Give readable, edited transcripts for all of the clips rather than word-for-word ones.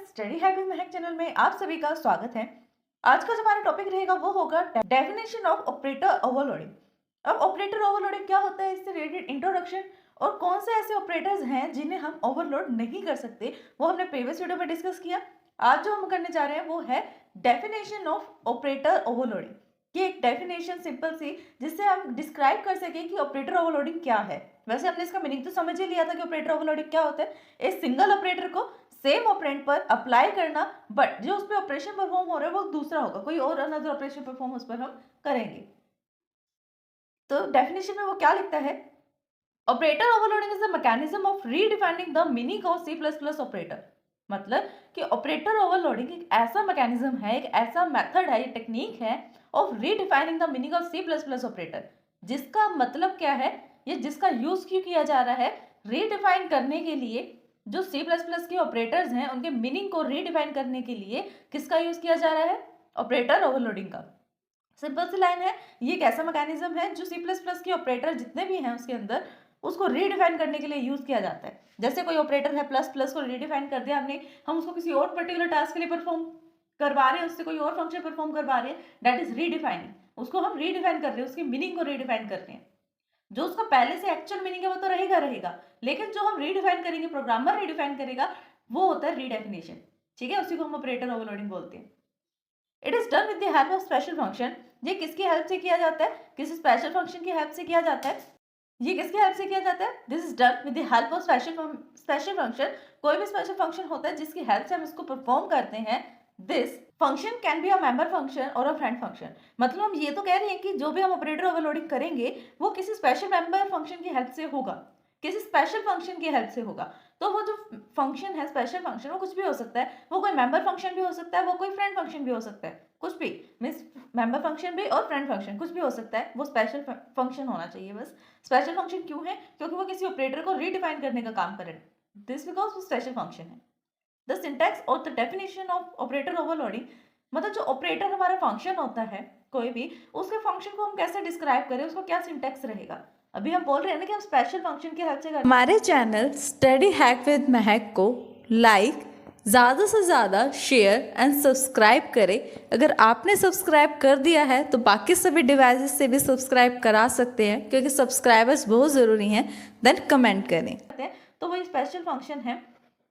Study hack with Mahak channel में आप सभी का स्वागत है। आज का जो हमारा टॉपिक रहेगा वो होगा डेफिनेशन ऑफ ऑपरेटर ओवरलोडिंग। अब ऑपरेटर ओवरलोडिंग क्या होता है, इससे रिलेटेड इंट्रोडक्शन और कौन से ऐसे ऑपरेटर्स हैं जिन्हें हम ओवरलोड नहीं कर सकते, वो हमने प्रीवियस वीडियो में डिस्कस किया। आज जो हम करने जा रहे हैं वो है डेफिनेशन ऑफ ऑपरेटर ओवरलोडिंग। ये एक डेफिनेशन सिंपल सी जिससे हम डिस्क्राइब कर सकें कि ऑपरेटर ओवरलोडिंग क्या है। वैसे हमने इसका मीनिंग तो समझ ही लिया था कि ऑपरेटर ओवरलोडिंग क्या होता है, एक सिंगल ऑपरेटर को सेम ऑपरेंड पर अप्लाई करना, बट जो उस पर ऑपरेशन परफॉर्म हो रहा है वो दूसरा होगा, कोई और अनदर ऑपरेशन परफॉर्म उस पर हम करेंगे। तो डेफिनेशन में वो क्या लिखता है, operator overloading is the mechanism of redefining the meaning of C plus plus operator. मतलब कि ऑपरेटर ओवरलोडिंग एक ऐसा मैकेनिज्म है, एक ऐसा मेथड है, ये टेक्निक है of redefining the meaning of C plus plus operator. जिसका मतलब क्या है, ये जिसका यूज क्यों किया जा रहा है, रीडिफाइन करने के लिए। जो सी प्लस प्लस के ऑपरेटर्स हैं उनके मीनिंग को रीडिफाइन करने के लिए किसका यूज किया जा रहा है, ऑपरेटर ओवरलोडिंग का। सिंपल सी लाइन है, ये एक ऐसा मैकेनिज्म है जो सी प्लस प्लस के ऑपरेटर जितने भी हैं उसके अंदर उसको रीडिफाइन करने के लिए यूज किया जाता है। जैसे कोई ऑपरेटर है, प्लस प्लस को रीडिफाइन कर दिया हमने, हम उसको किसी और पर्टिकुलर टास्क के लिए परफॉर्म करवा रहे हैं, उससे कोई और फंक्शन परफॉर्म करवा रहे हैं, दैट इज रीडिफाइनिंग। उसको हम रीडिफाइन कर रहे हैं, उसकी मीनिंग को रीडिफाइन कर रहे हैं। जो उसका पहले से एक्चुअल मीनिंग है वो तो रहेगा रहेगा, लेकिन जो हम रीडिफाइन करेंगे, प्रोग्रामर रीडिफाइन करेगा, वो होता है रीडेफिनेशन। ठीक है, उसी को हम ऑपरेटर ओवरलोडिंग बोलते हैं। It is done with the help of special function. ये किसकी हेल्प से किया जाता है, किसी स्पेशल फंक्शन की हेल्प से किया जाता है। ये किसकी हेल्प से किया जाता है, this is done with the help of special function. कोई भी स्पेशल फंक्शन होता है जिसकी हेल्प से हम इसको परफॉर्म करते हैं। This function can be a member function और अ फ्रेंड फंक्शन। मतलब हम ये तो कह रहे हैं कि जो भी हम ऑपरेटर ओवरलोडिंग करेंगे वो किसी स्पेशल मेंबर फंक्शन की हेल्प से होगा, किसी स्पेशल फंक्शन की हेल्प से होगा। तो वो जो फंक्शन है, स्पेशल फंक्शन, वो कुछ भी हो सकता है, वो कोई मेंबर फंक्शन भी हो सकता है, वो कोई फ्रेंड फंक्शन भी हो सकता है, कुछ भी मीन्स मेंबर फंक्शन भी और फ्रेंड फंक्शन कुछ भी हो सकता है, वो स्पेशल फंक्शन होना चाहिए बस। स्पेशल फंक्शन क्यों है, क्योंकि वो किसी ऑपरेटर को रीडिफाइन करने का काम करे, दिस बिकॉज वो स्पेशल फंक्शन है। द सिंटैक्स और the definition of operator overloading, मतलब जो ऑपरेटर हमारा फंक्शन होता है कोई भी, उसके फंक्शन को हम कैसे डिस्क्राइब करें, उसको क्या सिंटैक्स रहेगा। अभी हम बोल रहे हैं ना कि हम स्पेशल फंक्शन की हेल्प से करते हैं। हमारे चैनल स्टडी हैक विद महक को लाइक, ज़्यादा से ज़्यादा शेयर एंड सब्सक्राइब करें। अगर आपने सब्सक्राइब कर दिया है तो बाकी सभी डिवाइसेस से भी सब्सक्राइब करा सकते हैं, क्योंकि सब्सक्राइबर्स बहुत ज़रूरी हैं। देन कमेंट करें। तो वो स्पेशल फंक्शन है।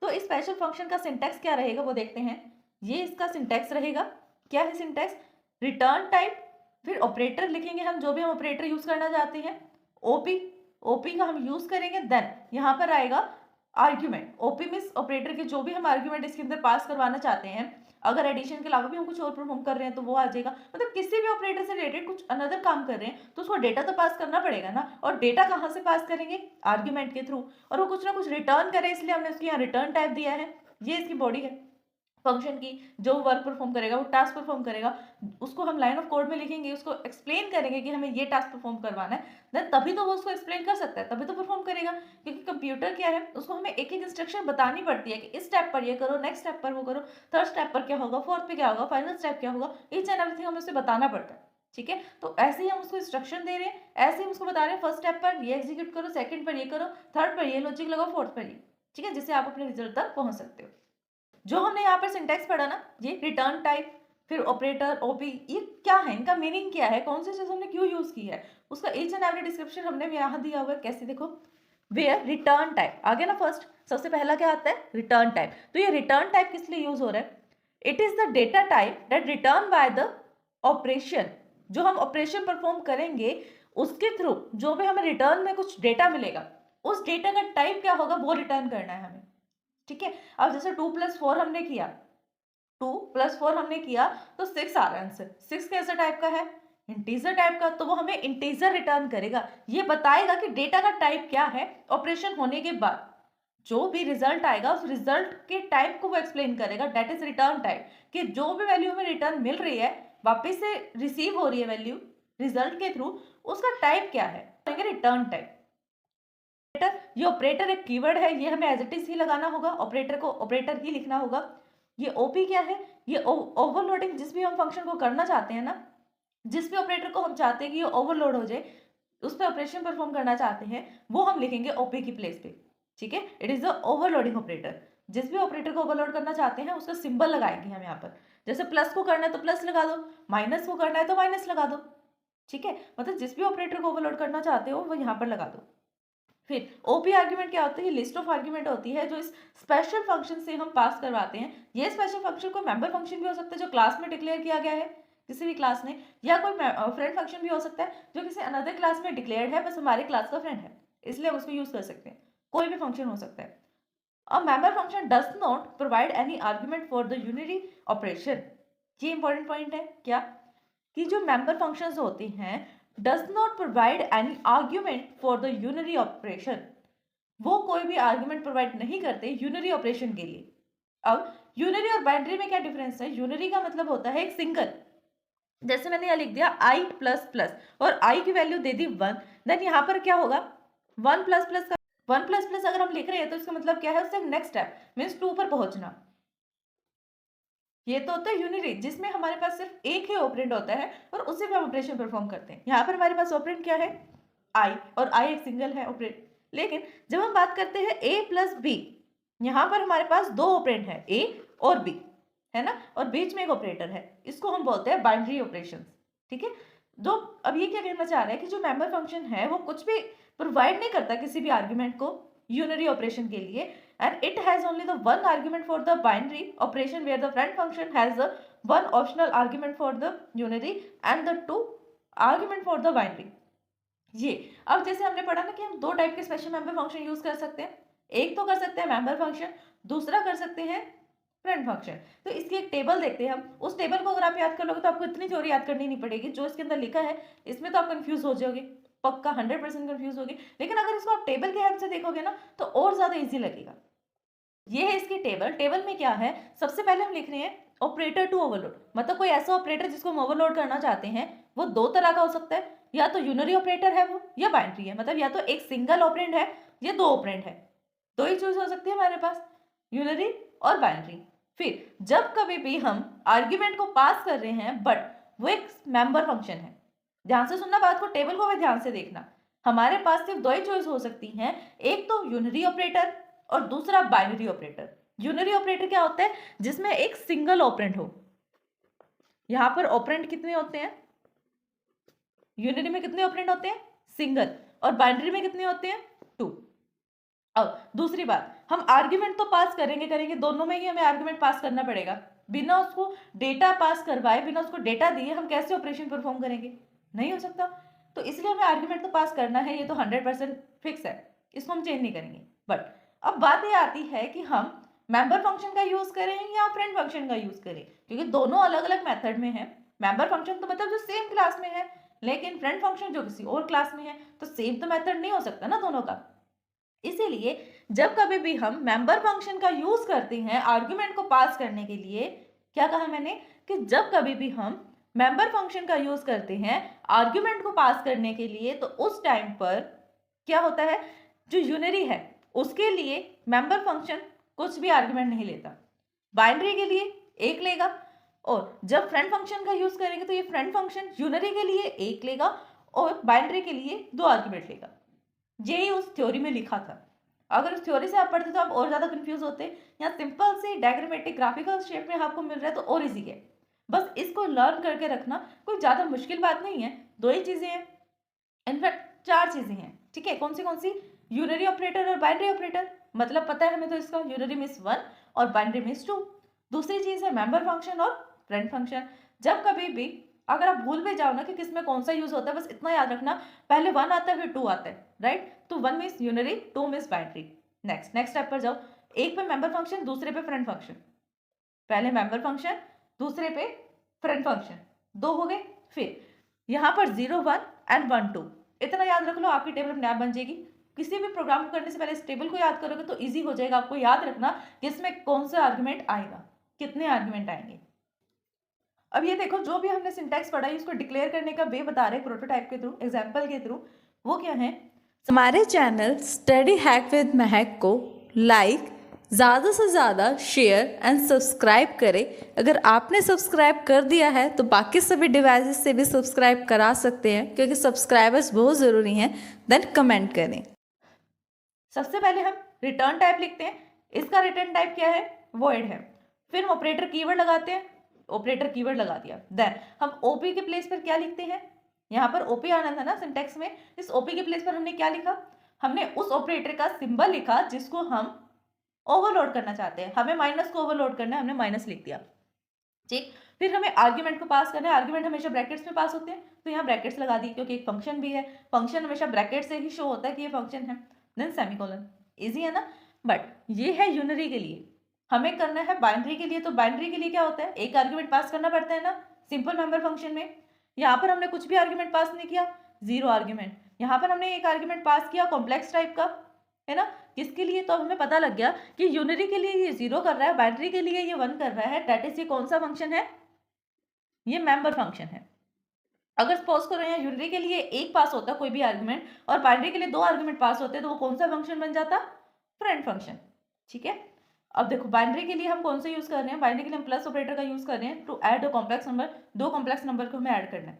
तो इस स्पेशल फंक्शन का सिंटैक्स क्या रहेगा वो देखते हैं। ये इसका सिंटैक्स रहेगा। क्या है सिंटैक्स, रिटर्न टाइप, फिर ऑपरेटर लिखेंगे हम, जो भी हम ऑपरेटर यूज करना चाहते हैं, ओपी, ओपी का हम यूज करेंगे। देन यहाँ पर आएगा आर्ग्यूमेंट। ओपी मीन्स ऑपरेटर के जो भी हम आर्ग्यूमेंट इसके अंदर पास करवाना चाहते हैं, अगर एडिशन के अलावा भी हम कुछ और परफॉर्म कर रहे हैं तो वो आ जाएगा। मतलब किसी भी ऑपरेटर से रिलेटेड कुछ अनदर काम कर रहे हैं तो उसको डेटा तो पास करना पड़ेगा ना, और डेटा कहाँ से पास करेंगे, आर्ग्यूमेंट के थ्रू, और वो कुछ ना कुछ रिटर्न करे, इसलिए हमने उसके यहाँ रिटर्न टाइप दिया है। ये इसकी बॉडी है फंक्शन की, जो वर्क परफॉर्म करेगा, वो टास्क परफॉर्म करेगा, उसको हम लाइन ऑफ कोड में लिखेंगे, उसको एक्सप्लेन करेंगे कि हमें ये टास्क परफॉर्म करवाना है, देन तभी तो वो उसको एक्सप्लेन कर सकता है, तभी तो परफॉर्म करेगा। क्योंकि कंप्यूटर क्या है, उसको हमें एक एक इंस्ट्रक्शन बतानी पड़ती है कि इस स्टेप पर ये करो, नेक्स्ट स्टेप पर वो करो, थर्ड स्टेप पर क्या होगा, फोर्थ पे क्या होगा, फाइनल स्टेप क्या होगा, ईच एंड एवरीथिंग हमें उसे बताना पड़ता है। ठीक है, तो ऐसे ही हम उसको इंस्ट्रक्शन दे रहे हैं, ऐसे ही उसको बता रहे हैं फर्स्ट स्टेप पर ये एग्जीक्यूट करो, सेकंड पर ये करो, थर्ड पर ये लॉजिक लगाओ, फोर्थ पर ये। ठीक है, जिससे आप अपने रिजल्ट तक पहुंच सकते हो। जो हमने यहाँ पर सिंटैक्स पढ़ा ना, ये रिटर्न टाइप, फिर ऑपरेटर, ओपी, ये क्या है, इनका मीनिंग क्या है, कौन सी चीज हमने क्यों यूज की है, उसका ईच एंड एवरी डिस्क्रिप्शन हमने यहाँ दिया हुआ है। कैसे देखो, वेयर रिटर्न टाइप आगे ना, फर्स्ट सबसे पहला क्या आता है, रिटर्न टाइप। तो ये रिटर्न टाइप किस लिए यूज हो रहा है, it is the data type that return by the operation. जो हम ऑपरेशन परफॉर्म करेंगे उसके थ्रू जो भी हमें रिटर्न में कुछ डेटा मिलेगा, उस डेटा का टाइप क्या होगा वो रिटर्न करना है हमें। ठीक है, अब जैसे 2+4 हमने किया, 2+4 हमने किया तो 6 आ रहा है आंसर। 6 कैसे टाइप का है, इंटीजर टाइप का, तो वो हमें इंटीजर रिटर्न करेगा। ये बताएगा कि डेटा का टाइप क्या है। ऑपरेशन होने के बाद जो भी रिजल्ट आएगा उस रिजल्ट के टाइप को वो एक्सप्लेन करेगा, दैट इज रिटर्न टाइप। कि जो भी वैल्यू हमें रिटर्न मिल रही है, वापस से रिसीव हो रही है वैल्यू रिजल्ट के थ्रू, उसका टाइप क्या है, रिटर्न टाइप। ये ऑपरेटर एक कीवर्ड है, ये हमें एज इट इज ही लगाना होगा, ऑपरेटर को ऑपरेटर ही लिखना होगा। ये ओपी क्या है, ये ओवरलोडिंग, जिस भी हम फंक्शन को करना चाहते हैं ना, जिस भी ऑपरेटर को हम चाहते हैं कि ये ओवरलोड हो जाए, उस पर ऑपरेशन परफॉर्म करना चाहते हैं, वो हम लिखेंगे ओपी की प्लेस पे। ठीक है, it is the overloading operator. जिस भी ऑपरेटर को ओवरलोड करना चाहते हैं उसका सिंबल लगाएंगे हम यहाँ पर। जैसे प्लस को करना है तो प्लस लगा दो, माइनस को करना है तो माइनस लगा दो, ठीक है। मतलब जिस भी ऑपरेटर को ओवरलोड करना चाहते हो वो यहाँ पर लगा दो। फिर ओपी आर्ग्यूमेंट क्या होता है? ये लिस्ट ऑफ आर्ग्यूमेंट होती है जो इस स्पेशल फंक्शन से हम पास करवाते हैं। ये स्पेशल फंक्शन कोई मेंबर फंक्शन भी हो सकता है जो क्लास में डिक्लेयर किया गया है किसी भी क्लास में, या कोई फ्रेंड फंक्शन भी हो सकता है जो किसी अनदर क्लास में डिक्लेयर्ड है, बस हमारे क्लास का फ्रेंड है इसलिए हम उसको यूज कर सकते हैं। कोई भी फंक्शन हो सकता है। A member function does not provide any argument for the unary operation। ये इंपॉर्टेंट पॉइंट है क्या कि जो मेंबर फंक्शंस होते हैं does not provide any argument for the unary operation, वो कोई भी आर्ग्यूमेंट प्रोवाइड नहीं करते यूनरी ऑपरेशन के लिए। अब यूनरी और बाइनरी में क्या डिफरेंस है? यूनरी का मतलब होता है एक सिंगल, जैसे मैंने यहाँ लिख दिया i प्लस प्लस और i की वैल्यू दे दी 1, देन यहाँ पर क्या होगा 1 प्लस प्लस, 1 प्लस प्लस अगर हम लिख रहे हैं तो इसका मतलब क्या है? उससे नेक्स्ट स्टेप मीन्स 2 पर पहुंचना। ये तो होता है यूनिरी जिसमें हमारे पास सिर्फ एक ही ऑपरेंड होता है और उससे भी हम ऑपरेशन परफॉर्म करते हैं। यहाँ पर हमारे पास ऑपरेंड क्या है? i, और i एक सिंगल है ऑपरेंड। लेकिन जब हम बात करते हैं a प्लस बी, यहाँ पर हमारे पास दो ऑपरेंड है a और b, है ना, और बीच में एक ऑपरेटर है, इसको हम बोलते हैं बाइनरी ऑपरेशंस, ठीक है। जो अब ये क्या कहना चाह रहा है कि जो मेंबर फंक्शन है वो कुछ भी प्रोवाइड नहीं करता किसी भी आर्ग्यूमेंट को यूनरी ऑपरेशन के लिए, and it has only the one argument for the binary operation where the friend function has the one optional argument for the unary and the two argument for the binary. ये अब जैसे हमने पढ़ा ना कि हम दो टाइप के स्पेशल मेंबर फंक्शन यूज कर सकते हैं, एक तो कर सकते हैं मेंबर फंक्शन, दूसरा कर सकते हैं फ्रेंड फंक्शन। तो इसकी एक टेबल देखते हैं हम। उस टेबल को अगर आप याद कर लोगे तो आपको इतनी थ्योरी याद करनी नहीं पड़ेगी, जो इसके अंदर लिखा है इसमें तो आप कंफ्यूज हो जाओगे, पक्का 100% कंफ्यूज होगी। लेकिन अगर इसको आप टेबल के हेल्प से देखोगे ना तो और ज्यादा इजी लगेगा। ये है इसकी टेबल। टेबल में क्या है? सबसे पहले हम लिख रहे हैं ऑपरेटर टू ओवरलोड, मतलब कोई ऐसा ऑपरेटर जिसको हम ओवरलोड करना चाहते हैं वो दो तरह का हो सकता है, या तो यूनरी ऑपरेटर है वो, या बाइनरी है, मतलब या तो एक सिंगल ऑपरेंड है या दो ऑपरेंड है, दो ही चूज हो सकती है हमारे पास, यूनरी और बाइनरी। फिर जब कभी भी हम आर्ग्यूमेंट को पास कर रहे हैं बट वो एक मेंबर फंक्शन है, ध्यान से सुनना बात को, टेबल को भी ध्यान से देखना, हमारे पास सिर्फ दो ही चॉइस हो सकती हैं, एक तो यूनरी ऑपरेटर और दूसरा बाइनरी ऑपरेटर। यूनरी ऑपरेटर क्या होता है? जिसमें एक सिंगल ऑपरेंड हो। यहां पर ऑपरेंड कितने होते हैं? यूनरी में कितने ऑपरेंड होते हैं? सिंगल। और बाइनरी में कितने होते हैं? 2। अब दूसरी बात, हम आर्ग्यूमेंट तो पास करेंगे, दोनों में ही हमें आर्ग्यूमेंट पास करना पड़ेगा। बिना उसको डेटा पास करवाए, बिना उसको डेटा दिए हम कैसे ऑपरेशन परफॉर्म करेंगे? नहीं हो सकता। तो इसलिए हमें आर्ग्यूमेंट तो पास करना है, ये तो 100% फिक्स है, इसको हम चेंज नहीं करेंगे। बट अब बात ये आती है कि हम मेंबर फंक्शन का यूज करें या फ्रेंड फंक्शन का यूज करें, क्योंकि दोनों अलग अलग मेथड में है। मेंबर फंक्शन तो मतलब जो सेम क्लास में है, लेकिन फ्रेंड फंक्शन जो किसी और क्लास में है, तो सेम तो मेथड नहीं हो सकता ना दोनों का। इसीलिए जब कभी भी हम मेंबर फंक्शन का यूज करते हैं आर्ग्यूमेंट को पास करने के लिए, क्या कहा मैंने कि जब कभी भी हम मेंबर फंक्शन का यूज करते हैं आर्ग्यूमेंट को पास करने के लिए, तो उस टाइम पर क्या होता है, जो यूनरी है उसके लिए मेंबर फंक्शन कुछ भी आर्ग्यूमेंट नहीं लेता, बाइनरी के लिए एक लेगा, और जब फ्रेंड फंक्शन का यूज करेंगे तो ये फ्रेंड फंक्शन यूनरी के लिए एक लेगा और बाइनरी के लिए दो आर्ग्यूमेंट लेगा। यही उस थ्योरी में लिखा था। अगर उस थ्योरी से आप पढ़ते तो आप और ज्यादा कंफ्यूज होते। यहाँ सिंपल सी डायग्रामेटिक ग्राफिकल शेप में आपको मिल रहा है तो और इजी है, बस इसको लर्न करके रखना, कोई ज्यादा मुश्किल बात नहीं है। दो ही चीजें हैं, इनफैक्ट चार चीजें हैं, ठीक है। कौन सी? यूनरी ऑपरेटर और बाइनरी ऑपरेटर, मतलब पता है हमें तो इसका, यूनरी मीन्स 1 और बाइनरी मीन्स 2। दूसरी चीज है मेंबर फंक्शन और फ्रेंड फंक्शन। जब कभी भी अगर आप भूल भी जाओ ना कि किसमें कौन सा यूज होता है, बस इतना याद रखना, पहले 1 आता है फिर 2 आता है, राइट। तो 1 means unary, 2 means binary. Next step पर जाओ, एक पे मेंबर फंक्शन, दूसरे पे फ्रेंड फंक्शन, पहले मेंबर फंक्शन दूसरे पे फ्रेंड फंक्शन, दो हो गए। फिर यहाँ पर 0 1 एंड 1 2, इतना याद रख लो, आपकी टेबल अपने आप बन जाएगी। किसी भी प्रोग्राम को करने से पहले इस टेबल को याद करोगे तो इजी हो जाएगा। आपको याद रखना कि इसमें कौन सा आर्ग्यूमेंट आएगा, कितने आर्ग्यूमेंट आएंगे। अब ये देखो, जो भी हमने सिंटैक्स पढ़ा है उसको डिक्लेयर करने का वे बता रहे प्रोटोटाइप के थ्रू, एग्जांपल के थ्रू। वो क्या है? हमारे चैनल स्टडी हैक विद महक को लाइक, ज़्यादा से ज़्यादा शेयर एंड सब्सक्राइब करें। अगर आपने सब्सक्राइब कर दिया है तो बाकी सभी डिवाइसेस से भी सब्सक्राइब करा सकते हैं, क्योंकि सब्सक्राइबर्स बहुत ज़रूरी हैं। देन कमेंट करें। सबसे पहले हम रिटर्न टाइप लिखते हैं इसका रिटर्न टाइप क्या है, वॉइड है। फिर हम ऑपरेटर कीवर्ड लगाते हैं, ऑपरेटर कीवर्ड लगा दिया। देन हम ओपी के प्लेस पर क्या लिखते हैं, यहाँ पर ओपी आना था ना सिंटेक्स में, इस ओपी के प्लेस पर हमने क्या लिखा, हमने उस ऑपरेटर का सिंबल लिखा जिसको हम ओवरलोड करना चाहते हैं। हमें माइनस को ओवरलोड करना है, हमने माइनस लिख दिया, ठीक। फिर हमें आर्ग्यूमेंट को पास करना है, आर्ग्यूमेंट हमेशा ब्रैकेट्स में पास होते हैं, तो यहाँ ब्रैकेट्स लगा दी क्योंकि एक फंक्शन भी है, फंक्शन हमेशा ब्रैकेट से ही शो होता है कि ये फंक्शन है। देन सेमीकोलन, इजी है ना। बट ये है यूनरी के लिए, हमें करना है बाइनरी के लिए। तो बाइनरी के लिए क्या होता है, एक आर्ग्यूमेंट पास करना पड़ता है ना सिंपल मेंबर फंक्शन में। यहाँ पर हमने कुछ भी आर्ग्यूमेंट पास नहीं किया, जीरो आर्ग्यूमेंट। यहाँ पर हमने एक आर्ग्यूमेंट पास किया कॉम्प्लेक्स टाइप का, है ना, किसके लिए, तो अब हमें पता लग गया कि यूनरी के लिए ये जीरो कर रहा है, बाइनरी के लिए ये 1 कर रहा है। दैट इज ये कौन सा फंक्शन है, ये मेंबर फंक्शन है। अगर सपोज करो यहाँ यूनरी के लिए एक पास होता कोई भी आर्गुमेंट और बाइनरी के लिए 2 आर्गुमेंट पास होते तो वो कौन सा फंक्शन बन जाता, फ्रेंड फंक्शन, ठीक है। अब देखो बाइनरी के लिए हम कौन सा यूज कर रहे हैं, बाइनरी के लिए हम प्लस ऑपरेटर का यूज कर रहे हैं to add a complex number. 2 complex number को हमें ऐड करना है।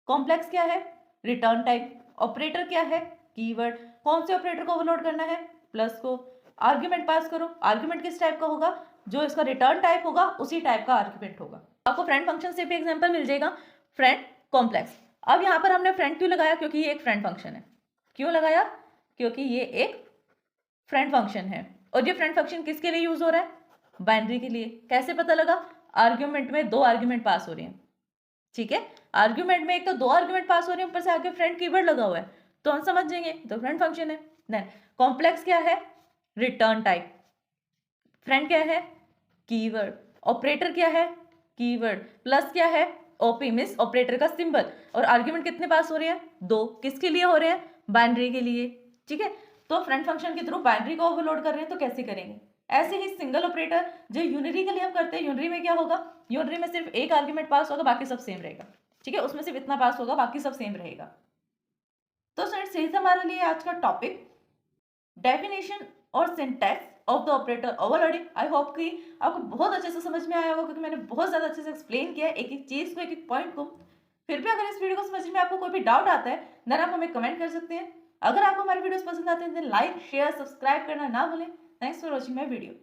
कॉम्प्लेक्स क्या है, रिटर्न टाइप। ऑपरेटर क्या है, कीवर्ड। कौन से ऑपरेटर को ओवरलोड करना है, प्लस को। आर्ग्यूमेंट पास करो, आर्ग्यूमेंट किस टाइप का होगा, जो इसका रिटर्न टाइप होगा उसी टाइप का आर्ग्यूमेंट होगा। आपको फ्रेंड फंक्शन से भी एग्जांपल मिल जाएगा, फ्रेंड कॉम्प्लेक्स। अब यहाँ पर हमने फ्रेंड क्यों लगाया, क्योंकि ये एक फ्रेंड फंक्शन है। क्यों लगाया, क्योंकि ये एक फ्रेंड फंक्शन है। और ये फ्रेंड फंक्शन किसके लिए यूज हो रहा है, बाइनरी के लिए। कैसे पता लगा, आर्ग्यूमेंट में 2 आर्ग्यूमेंट पास हो रहे हैं, ठीक है। आर्ग्यूमेंट में एक तो 2 आर्ग्यूमेंट पास हो रहे हैं, ऊपर से आगे फ्रेंड कीवर्ड लगा हुआ है, तो हम समझ जाएंगे तो फ्रेंड फंक्शन है। देन कॉम्प्लेक्स क्या है, रिटर्न टाइप। फ्रेंड क्या है, कीवर्ड। ऑपरेटर क्या है, कीवर्ड। प्लस क्या है, ओपी मींस ऑपरेटर का सिंबल। और आर्ग्यूमेंट कितने पास हो रहे हैं, 2। किसके लिए हो रहे हैं, बाइनरी के लिए, ठीक है। तो फ्रेंड फंक्शन के थ्रू बाइनरी को ओवरलोड कर रहे हैं, तो कैसे करेंगे, ऐसे ही सिंगल ऑपरेटर जो यूनरी के लिए हम करते हैं, यूनरी में क्या होगा, यूनरी में सिर्फ एक आर्ग्यूमेंट पास होगा, बाकी सब सेम रहेगा, ठीक है। उसमें सिर्फ इतना पास होगा, बाकी सब सेम रहेगा। तो स्टूडेंट्स यही था हमारे लिए आज का टॉपिक, डेफिनेशन और syntax of the operator overloading. I hope कि आपको बहुत अच्छे से समझ में आया होगा, क्योंकि मैंने बहुत ज़्यादा अच्छे से एक्सप्लेन किया है एक एक चीज़ को, एक एक पॉइंट को। फिर भी अगर इस वीडियो को समझने में आपको कोई भी डाउट आता है, देन आप हमें कमेंट कर सकते हैं। अगर आपको हमारे वीडियोस पसंद आते हैं, देन लाइक शेयर सब्सक्राइब करना ना भूलें। Thanks for watching my video.